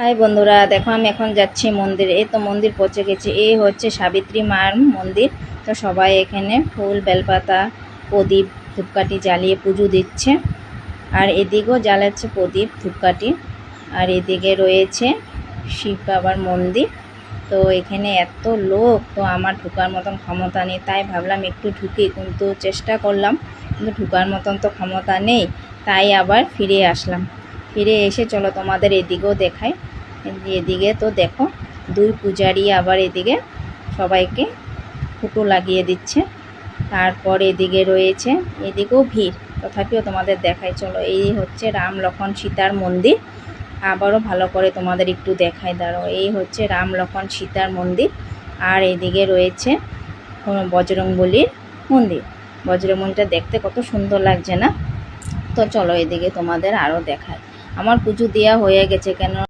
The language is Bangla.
হাই বন্ধুরা, দেখো আমি এখন যাচ্ছি মন্দিরে। এই তো মন্দির পৌঁছে গেছি। এই হচ্ছে সাবিত্রী মার মন্দির। তো সবাই এখানে ফুল বেলপাতা প্রদীপ ধূপকাঠি জ্বালিয়ে পুজো দিচ্ছে। আর এদিকেও জ্বালাচ্ছে প্রদীপ ধূপকাঠি। আর এদিকে রয়েছে শিব বাবার মন্দির। তো এখানে এত লোক, তো আমার ঢোকার মতন ক্ষমতা নেই, তাই ভাবলাম একটু ঢুকি, কিন্তু চেষ্টা করলাম, কিন্তু ঢোকার মতন তো ক্ষমতা নেই, তাই আবার ফিরে আসলাম। ফিরে এসে চলো তোমাদের এদিকেও দেখাই। এদিকে তো দেখো দুই পূজারি আবার এদিকে সবাইকে ফুটো লাগিয়ে দিচ্ছে। তারপর এদিকে রয়েছে, এদিকেও ভিড়, তথাপিও তোমাদের দেখাই। চলো, এই হচ্ছে রাম লক্ষ্মণ সীতার মন্দির। আবারও ভালো করে তোমাদের একটু দেখাই, দাঁড়াও। এই হচ্ছে রাম লক্ষ্মণ সীতার মন্দির। আর এদিকে রয়েছে বজরংবলীর মন্দির। বজরংবলীটা দেখতে কত সুন্দর লাগছে না? তো চলো এদিকে তোমাদের আরও দেখাই। আমার পুজো দেওয়া হয়ে গেছে, কেন